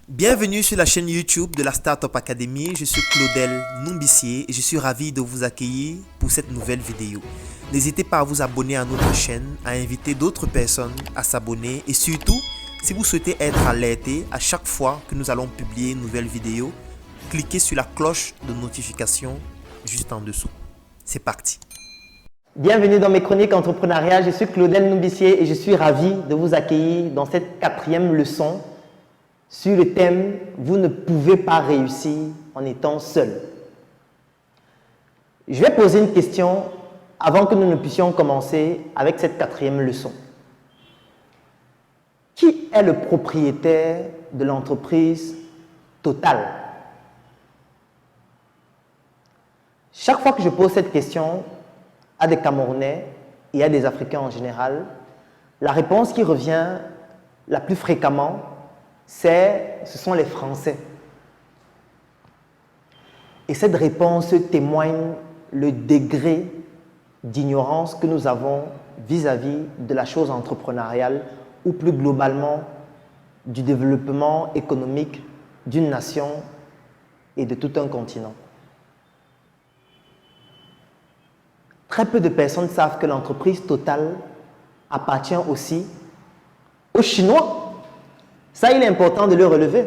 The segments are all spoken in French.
Bienvenue sur la chaîne YouTube de la Startup Academy. Je suis Claudel Numbissier et je suis ravi de vous accueillir pour cette nouvelle vidéo. N'hésitez pas à vous abonner à notre chaîne, à inviter d'autres personnes à s'abonner et surtout, si vous souhaitez être alerté à chaque fois que nous allons publier une nouvelle vidéo, cliquez sur la cloche de notification juste en dessous. C'est parti. Bienvenue dans mes chroniques entrepreneuriales. Je suis Claudel Numbissier et je suis ravi de vous accueillir dans cette 4e leçon sur le thème « Vous ne pouvez pas réussir en étant seul ». Je vais poser une question avant que nous ne puissions commencer avec cette 4e leçon. Qui est le propriétaire de l'entreprise Total? Chaque fois que je pose cette question à des Camerounais et à des Africains en général, la réponse qui revient la plus fréquemment, ce sont les Français. Et cette réponse témoigne le degré d'ignorance que nous avons vis-à-vis de la chose entrepreneuriale ou plus globalement du développement économique d'une nation et de tout un continent. Très peu de personnes savent que l'entreprise Total appartient aussi aux Chinois. Ça, il est important de le relever.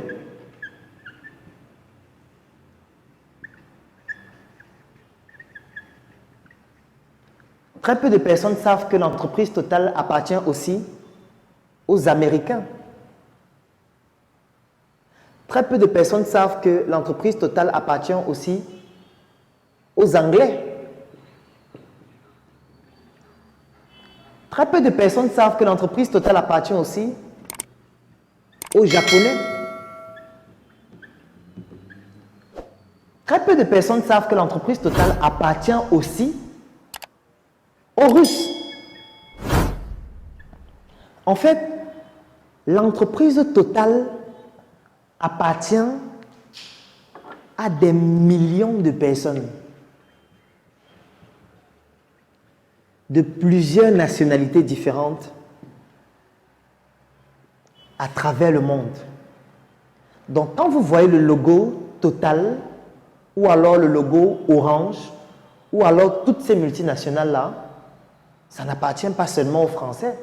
Très peu de personnes savent que l'entreprise Total appartient aussi aux Américains. Très peu de personnes savent que l'entreprise Total appartient aussi aux Anglais. Très peu de personnes savent que l'entreprise Total appartient aussi aux Japonais. Très peu de personnes savent que l'entreprise Total appartient aussi aux Russes. En fait, l'entreprise Total appartient à des millions de personnes de plusieurs nationalités différentes à travers le monde. Donc, quand vous voyez le logo Total, ou alors le logo Orange, ou alors toutes ces multinationales-là, ça n'appartient pas seulement aux Français,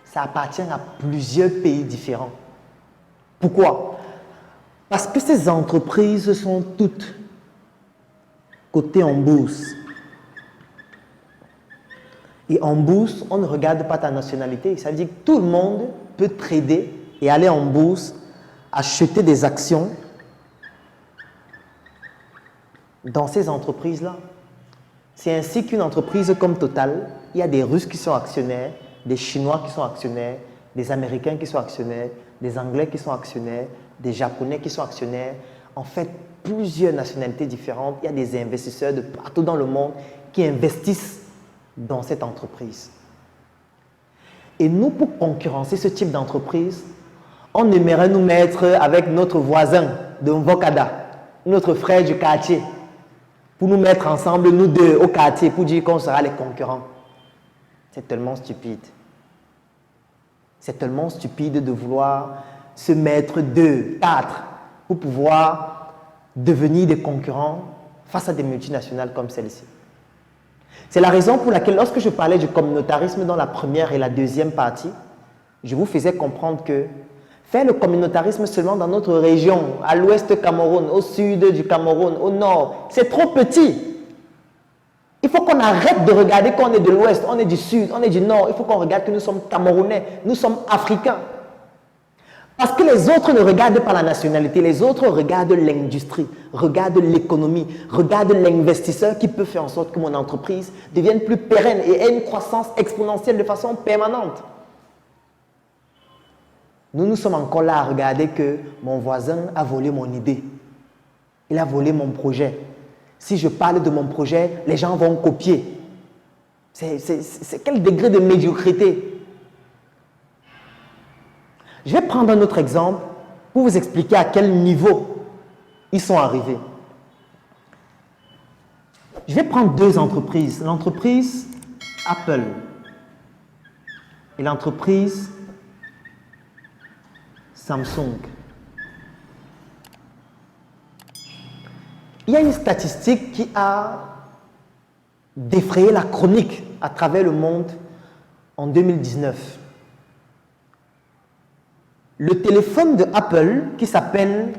ça appartient à plusieurs pays différents. Pourquoi? Parce que ces entreprises sont toutes cotées en bourse. Et en bourse, on ne regarde pas ta nationalité. Ça veut dire que tout le monde peut trader et aller en bourse, acheter des actions dans ces entreprises-là. C'est ainsi qu'une entreprise comme Total, il y a des Russes qui sont actionnaires, des Chinois qui sont actionnaires, des Américains qui sont actionnaires, des Anglais qui sont actionnaires, des Japonais qui sont actionnaires. En fait, plusieurs nationalités différentes. Il y a des investisseurs de partout dans le monde qui investissent dans cette entreprise. Et nous, pour concurrencer ce type d'entreprise, on aimerait nous mettre avec notre voisin de Mvokada, notre frère du quartier, pour nous mettre ensemble, nous deux, au quartier, pour dire qu'on sera les concurrents. C'est tellement stupide. C'est tellement stupide de vouloir se mettre 2, 4 pour pouvoir devenir des concurrents face à des multinationales comme celle-ci. C'est la raison pour laquelle, lorsque je parlais du communautarisme dans la première et la deuxième partie, je vous faisais comprendre que faire le communautarisme seulement dans notre région, à l'ouest du Cameroun, au sud du Cameroun, au nord, c'est trop petit. Il faut qu'on arrête de regarder qu'on est de l'ouest, on est du sud, on est du nord. Il faut qu'on regarde que nous sommes Camerounais, nous sommes Africains. Parce que les autres ne regardent pas la nationalité, les autres regardent l'industrie, regardent l'économie, regardent l'investisseur qui peut faire en sorte que mon entreprise devienne plus pérenne et ait une croissance exponentielle de façon permanente. Nous sommes encore là à regarder que mon voisin a volé mon idée. Il a volé mon projet. Si je parle de mon projet, les gens vont copier. C'est quel degré de médiocrité? Je vais prendre un autre exemple pour vous expliquer à quel niveau ils sont arrivés. Je vais prendre 2 entreprises. L'entreprise Apple et l'entreprise Samsung. Il y a une statistique qui a défrayé la chronique à travers le monde en 2019. Le téléphone de Apple qui s'appelle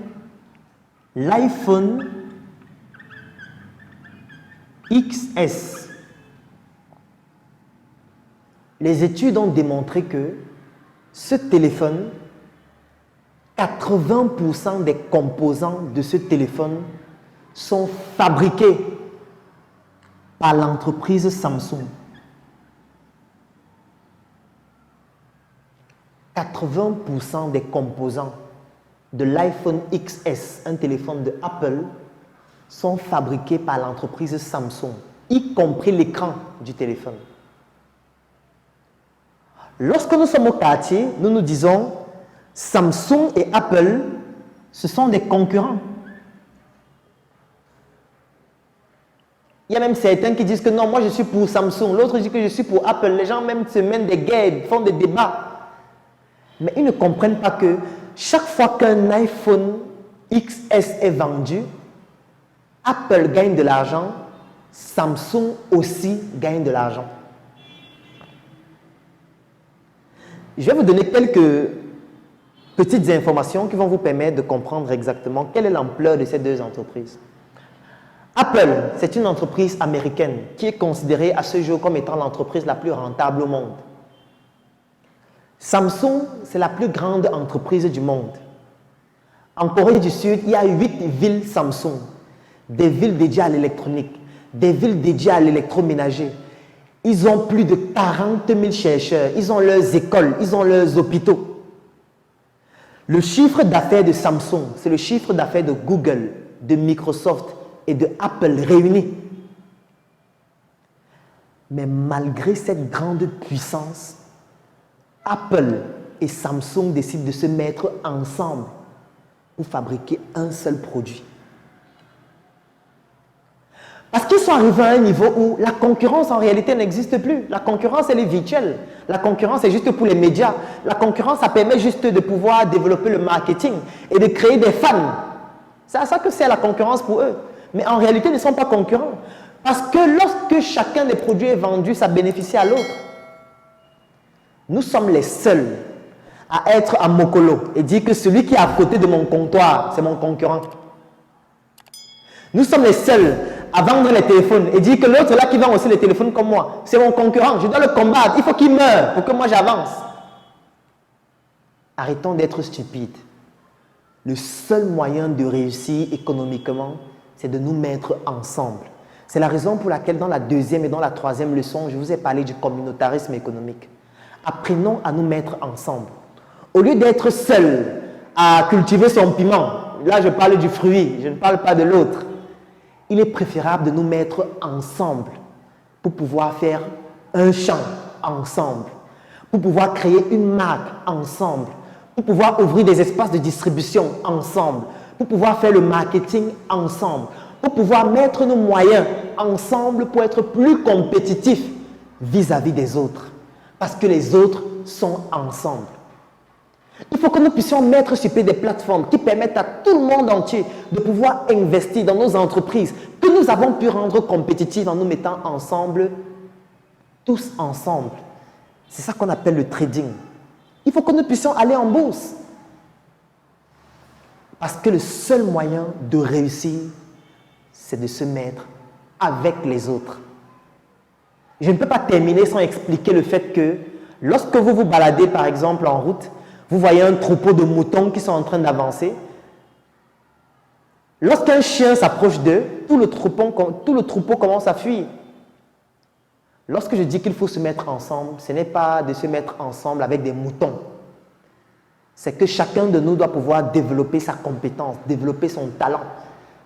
l'iPhone XS. Les études ont démontré que ce téléphone, 80% des composants de ce téléphone sont fabriqués par l'entreprise Samsung. 80% des composants de l'iPhone XS, un téléphone de Apple, sont fabriqués par l'entreprise Samsung, y compris l'écran du téléphone. Lorsque nous sommes au quartier, nous nous disons Samsung et Apple, ce sont des concurrents. Il y a même certains qui disent que non, moi je suis pour Samsung, l'autre dit que je suis pour Apple. Les gens même se mènent des guerres, font des débats. Mais ils ne comprennent pas que chaque fois qu'un iPhone XS est vendu, Apple gagne de l'argent, Samsung aussi gagne de l'argent. Je vais vous donner quelques petites informations qui vont vous permettre de comprendre exactement quelle est l'ampleur de ces deux entreprises. Apple, c'est une entreprise américaine qui est considérée à ce jour comme étant l'entreprise la plus rentable au monde. Samsung, c'est la plus grande entreprise du monde. En Corée du Sud, il y a 8 villes Samsung, des villes dédiées à l'électronique, des villes dédiées à l'électroménager. Ils ont plus de 40 000 chercheurs, ils ont leurs écoles, ils ont leurs hôpitaux. Le chiffre d'affaires de Samsung, c'est le chiffre d'affaires de Google, de Microsoft et de Apple réunis. Mais malgré cette grande puissance, Apple et Samsung décident de se mettre ensemble pour fabriquer un seul produit. Parce qu'ils sont arrivés à un niveau où la concurrence en réalité n'existe plus. La concurrence, elle est virtuelle. La concurrence est juste pour les médias. La concurrence, ça permet juste de pouvoir développer le marketing et de créer des fans. C'est à ça que c'est la concurrence pour eux. Mais en réalité, ils ne sont pas concurrents. Parce que lorsque chacun des produits est vendu, ça bénéficie à l'autre. Nous sommes les seuls à être à Mokolo et dire que celui qui est à côté de mon comptoir, c'est mon concurrent. Nous sommes les seuls à vendre les téléphones et dire que l'autre là qui vend aussi les téléphones comme moi, c'est mon concurrent, je dois le combattre, il faut qu'il meure pour que moi j'avance. Arrêtons d'être stupides. Le seul moyen de réussir économiquement, c'est de nous mettre ensemble. C'est la raison pour laquelle dans la deuxième et dans la troisième leçon, je vous ai parlé du communautarisme économique. Apprenons à nous mettre ensemble. Au lieu d'être seul à cultiver son piment, là je parle du fruit, je ne parle pas de l'autre. Il est préférable de nous mettre ensemble pour pouvoir faire un champ ensemble, pour pouvoir créer une marque ensemble, pour pouvoir ouvrir des espaces de distribution ensemble, pour pouvoir faire le marketing ensemble, pour pouvoir mettre nos moyens ensemble pour être plus compétitifs vis-à-vis des autres. Parce que les autres sont ensemble. Il faut que nous puissions mettre sur pied des plateformes qui permettent à tout le monde entier de pouvoir investir dans nos entreprises que nous avons pu rendre compétitives en nous mettant ensemble, tous ensemble. C'est ça qu'on appelle le trading. Il faut que nous puissions aller en bourse. Parce que le seul moyen de réussir, c'est de se mettre avec les autres. Je ne peux pas terminer sans expliquer le fait que lorsque vous vous baladez par exemple en route, vous voyez un troupeau de moutons qui sont en train d'avancer. Lorsqu'un chien s'approche d'eux, tout le troupeau commence à fuir. Lorsque je dis qu'il faut se mettre ensemble, ce n'est pas de se mettre ensemble avec des moutons. C'est que chacun de nous doit pouvoir développer sa compétence, développer son talent,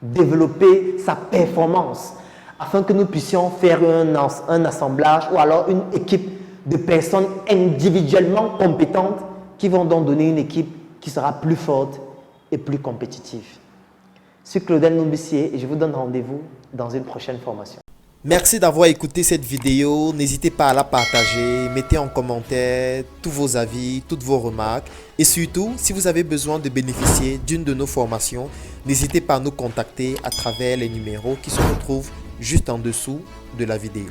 développer sa performance, afin que nous puissions faire un assemblage ou alors une équipe de personnes individuellement compétentes qui vont donc donner une équipe qui sera plus forte et plus compétitive. Je suis Claudel Numbissier et je vous donne rendez-vous dans une prochaine formation. Merci d'avoir écouté cette vidéo. N'hésitez pas à la partager, mettez en commentaire tous vos avis, toutes vos remarques. Et surtout, si vous avez besoin de bénéficier d'une de nos formations, N'hésitez pas à nous contacter à travers les numéros qui se retrouvent juste en dessous de la vidéo.